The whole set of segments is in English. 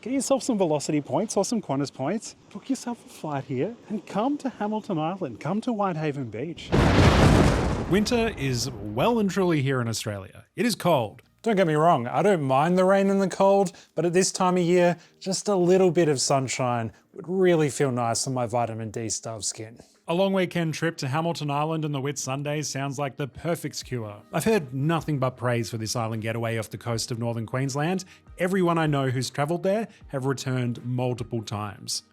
get yourself some velocity points or some Qantas points, book yourself a flight here and come to Hamilton Island, come to Whitehaven Beach. Winter is well and truly here in Australia. It is cold. Don't get me wrong, I don't mind the rain and the cold, but at this time of year, just a little bit of sunshine would really feel nice on my vitamin D starved skin. A long weekend trip to Hamilton Island and the Whitsundays sounds like the perfect cure. I've heard nothing but praise for this island getaway off the coast of Northern Queensland. Everyone I know who's travelled there have returned multiple times.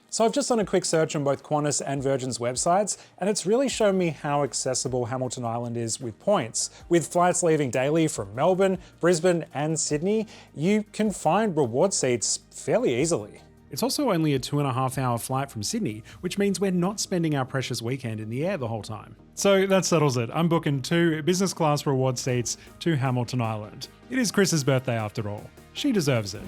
So I've just done a quick search on both Qantas and Virgin's websites, and it's really shown me how accessible Hamilton Island is with points. With flights leaving daily from Melbourne, Brisbane and Sydney, you can find reward seats fairly easily. It's also only a 2.5-hour flight from Sydney, which means we're not spending our precious weekend in the air the whole time. So that settles it. I'm booking 2 business class reward seats to Hamilton Island. It is Kris's birthday after all. She deserves it.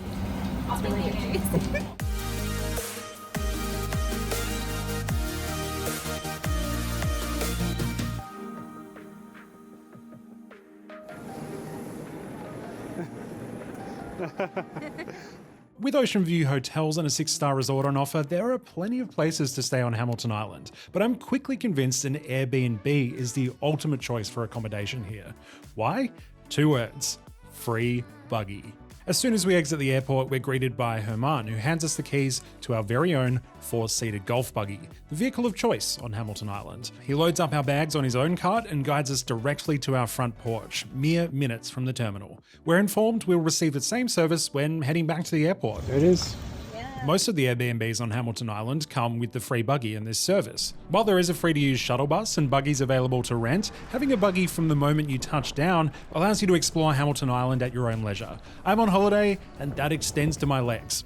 With ocean view hotels and a 6-star resort on offer, there are plenty of places to stay on Hamilton Island, but I'm quickly convinced an Airbnb is the ultimate choice for accommodation here. Why? 2 words: free buggy. As soon as we exit the airport, we're greeted by Herman, who hands us the keys to our very own 4-seater golf buggy, the vehicle of choice on Hamilton Island. He loads up our bags on his own cart and guides us directly to our front porch, mere minutes from the terminal. We're informed we'll receive the same service when heading back to the airport. There it is. Most of the Airbnbs on Hamilton Island come with the free buggy in this service. While there is a free-to-use shuttle bus and buggies available to rent, having a buggy from the moment you touch down allows you to explore Hamilton Island at your own leisure. I'm on holiday, and that extends to my legs.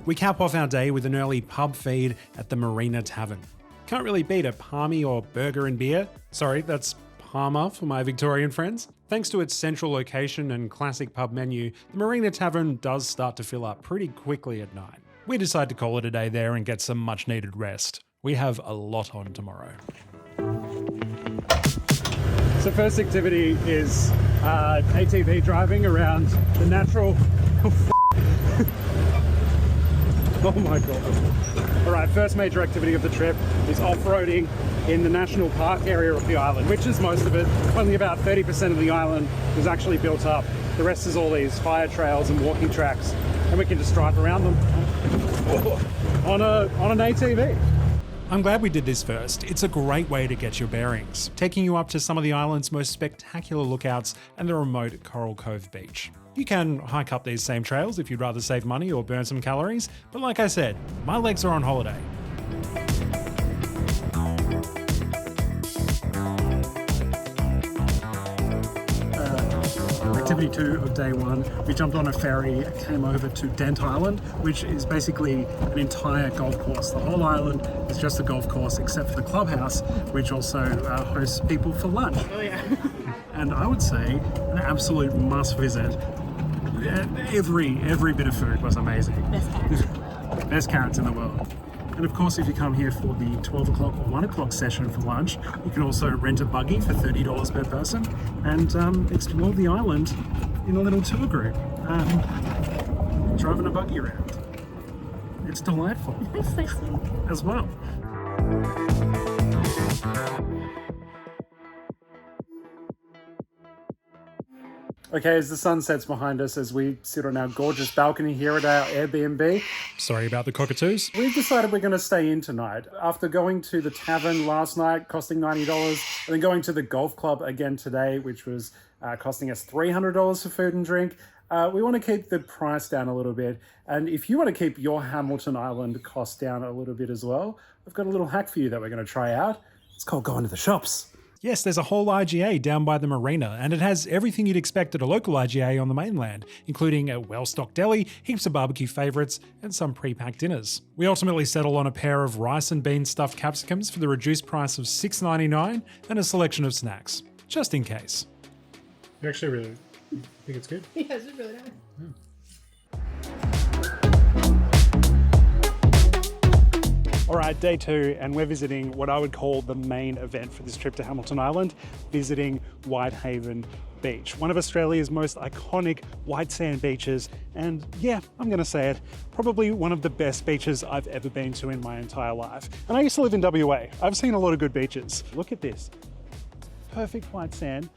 We cap off our day with an early pub feed at the Marina Tavern. Can't really beat a palmy or burger and beer. Sorry, that's Palmer for my Victorian friends. Thanks to its central location and classic pub menu, the Marina Tavern does start to fill up pretty quickly at night. We decide to call it a day there and get some much needed rest. We have a lot on tomorrow. So first activity is ATV driving around the natural... Oh my god. All right, first major activity of the trip is off-roading in the national park area of the island, which is most of it. Only about 30% of the island is actually built up. The rest is all these fire trails and walking tracks, and we can just drive around them on an ATV. I'm glad we did this first. It's a great way to get your bearings, taking you up to some of the island's most spectacular lookouts and the remote Coral Cove beach. You can hike up these same trails if you'd rather save money or burn some calories, but like I said, my legs are on holiday. Activity 2 of day 1, we jumped on a ferry, came over to Dent Island, which is basically an entire golf course. The whole island is just a golf course except for the clubhouse, which also hosts people for lunch. Oh yeah. And I would say an absolute must visit. Every bit of food was amazing. Best carrots in the world. And of course, if you come here for the 12 o'clock or 1 o'clock session for lunch, you can also rent a buggy for $30 per person and explore the island in a little tour group, driving a buggy around. It's delightful as well. Okay, as the sun sets behind us as we sit on our gorgeous balcony here at our Airbnb, Sorry about the cockatoos. we've decided we're going to stay in tonight. After going to the tavern last night, costing $90, and then going to the golf club again today, which was costing us $300 for food and drink, we want to keep the price down a little bit. And if you want to keep your Hamilton Island cost down a little bit as well, I've got a little hack for you that we're going to try out. It's called going to the shops. Yes, there's a whole IGA down by the marina, and it has everything you'd expect at a local IGA on the mainland, including a well-stocked deli, heaps of barbecue favourites, and some pre-packed dinners. We ultimately settle on a pair of rice and bean stuffed capsicums for the reduced price of $6.99 and a selection of snacks, just in case. You actually really think it's good? Yeah, it's really nice. All right, day 2, and we're visiting what I would call the main event for this trip to Hamilton Island, visiting Whitehaven Beach, one of Australia's most iconic white sand beaches, and yeah, I'm gonna say it, probably one of the best beaches I've ever been to in my entire life. And I used to live in WA. I've seen a lot of good beaches. Look at this. Perfect white sand,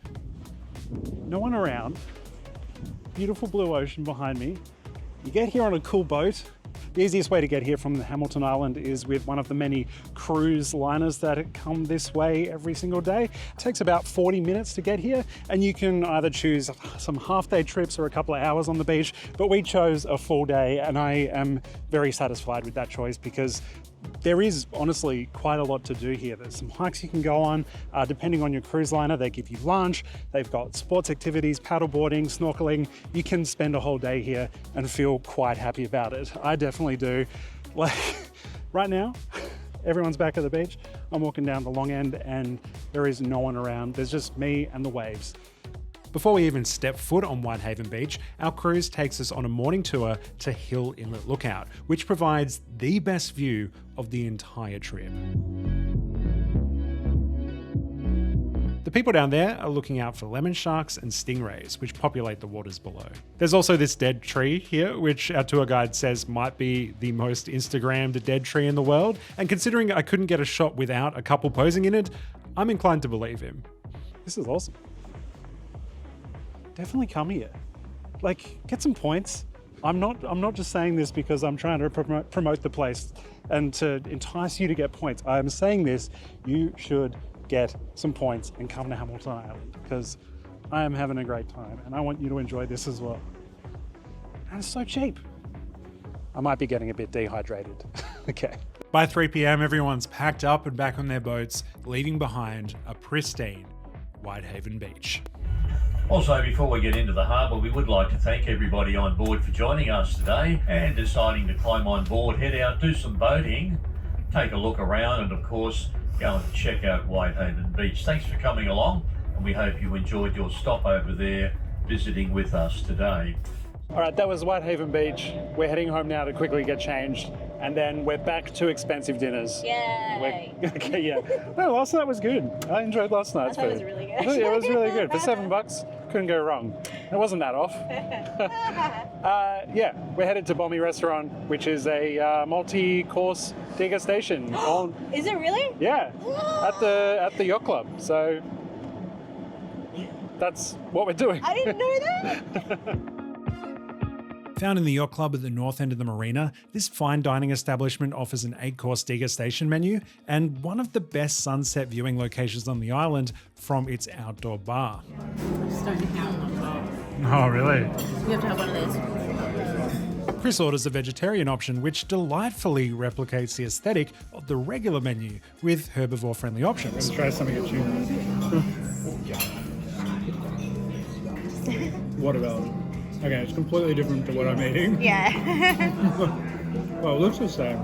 no one around, beautiful blue ocean behind me. You get here on a cool boat. The easiest way to get here from Hamilton Island is with one of the many cruise liners that come this way every single day. It takes about 40 minutes to get here, and you can either choose some half-day trips or a couple of hours on the beach, but we chose a full day, and I am very satisfied with that choice because there is honestly quite a lot to do here. There's some hikes you can go on, depending on your cruise liner. They give you lunch, they've got sports activities, paddleboarding, snorkeling. You can spend a whole day here and feel quite happy about it. I definitely do. Like right now, everyone's back at the beach. I'm walking down the long end and there is no one around. There's just me and the waves. Before we even step foot on Whitehaven Beach, our cruise takes us on a morning tour to Hill Inlet Lookout, which provides the best view of the entire trip. The people down there are looking out for lemon sharks and stingrays, which populate the waters below. There's also this dead tree here, which our tour guide says might be the most Instagrammed dead tree in the world, and considering I couldn't get a shot without a couple posing in it, I'm inclined to believe him. This is awesome. Definitely come here. Like, get some points. I'm not just saying this because I'm trying to promote the place and to entice you to get points. I'm saying this, you should get some points and come to Hamilton Island because I am having a great time and I want you to enjoy this as well. And it's so cheap. I might be getting a bit dehydrated. Okay. By 3 p.m, everyone's packed up and back on their boats, leaving behind a pristine Whitehaven Beach. Also, before we get into the harbour, we would like to thank everybody on board for joining us today and deciding to climb on board, head out, do some boating, take a look around, and of course, go and check out Whitehaven Beach. Thanks for coming along, and we hope you enjoyed your stop over there visiting with us today. All right, that was Whitehaven Beach. We're heading home now to quickly get changed, and then we're back to expensive dinners. Yay! Okay, yeah. No, last night was good. I enjoyed last night's food. It was really good. Yeah, it was really good. For $7, couldn't go wrong. It wasn't that off. Yeah, we're headed to Balmy Restaurant, which is a multi-course degustation. Is it really? Yeah, at the yacht club. So that's what we're doing. I didn't know that. Found in the yacht club at the north end of the marina, this fine dining establishment offers an 8-course degustation menu and one of the best sunset viewing locations on the island from its outdoor bar. Just don't know how I'm not. Oh, really? You have to have one of these. Chris orders a vegetarian option, which delightfully replicates the aesthetic of the regular menu with herbivore-friendly options. Let's try something at you. Watermelon. Okay, it's completely different to what I'm eating. Yeah. Well, it looks the same.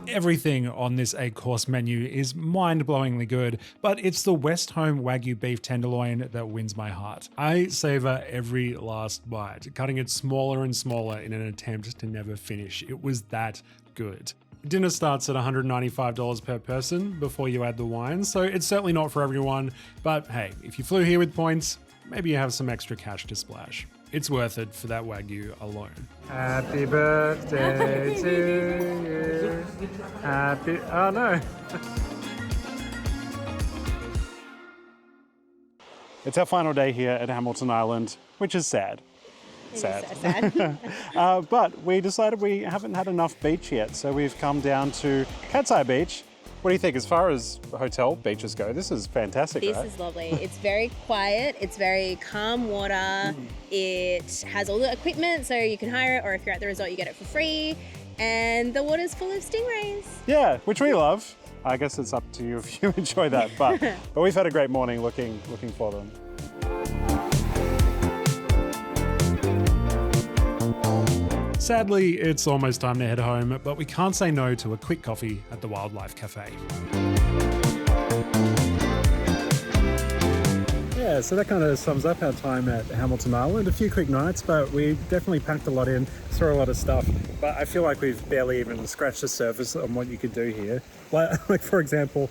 Everything on this 8-course menu is mind-blowingly good, but it's the West Home Wagyu beef tenderloin that wins my heart. I savor every last bite, cutting it smaller and smaller in an attempt to never finish. It was that good. Dinner starts at $195 per person before you add the wine, so it's certainly not for everyone, but hey, if you flew here with points, maybe you have some extra cash to splash. It's worth it for that Wagyu alone. Happy birthday to you. Happy... Oh, no. It's our final day here at Hamilton Island, which is sad. Sad. So sad. But we decided we haven't had enough beach yet, so we've come down to Cat's Eye Beach. What do you think as far as hotel beaches go? This is fantastic, This right? is lovely. It's very quiet. It's very calm water. It has all the equipment, so you can hire it, or if you're at the resort, you get it for free. And the water's full of stingrays. Yeah, which we love. I guess it's up to you if you enjoy that, but we've had a great morning looking for them. Sadly, it's almost time to head home, but we can't say no to a quick coffee at the Wildlife Cafe. Yeah, Yeah, so that kind of sums up our time at Hamilton Island. A few quick nights, but we definitely packed a lot in, saw a lot of stuff. But I feel like we've barely even scratched the surface on what you could do here. Like for example,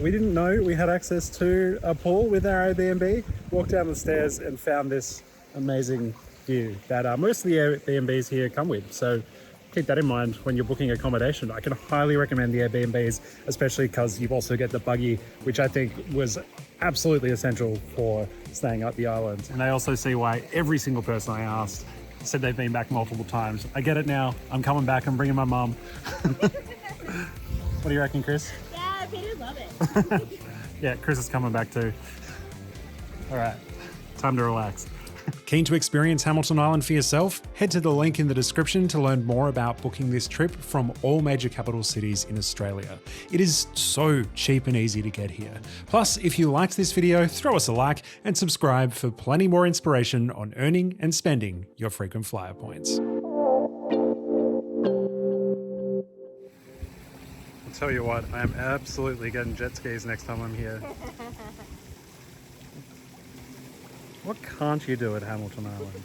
we didn't know we had access to a pool with our Airbnb. Walked down the stairs and found this amazing view that most of the Airbnbs here come with. So keep that in mind when you're booking accommodation. I can highly recommend the Airbnbs, especially because you also get the buggy, which I think was absolutely essential for staying up the island. And I also see why every single person I asked said they've been back multiple times. I get it now. I'm coming back. I'm bringing my mum. What do you reckon, Kris? Yeah, Peter'd love it. Yeah, Kris is coming back too. All right, time to relax. Keen to experience Hamilton Island for yourself? Head to the link in the description to learn more about booking this trip from all major capital cities in Australia. It is so cheap and easy to get here. Plus, if you liked this video, throw us a like and subscribe for plenty more inspiration on earning and spending your frequent flyer points. I'll tell you what, I am absolutely getting jet skis next time I'm here. What can't you do at Hamilton Island?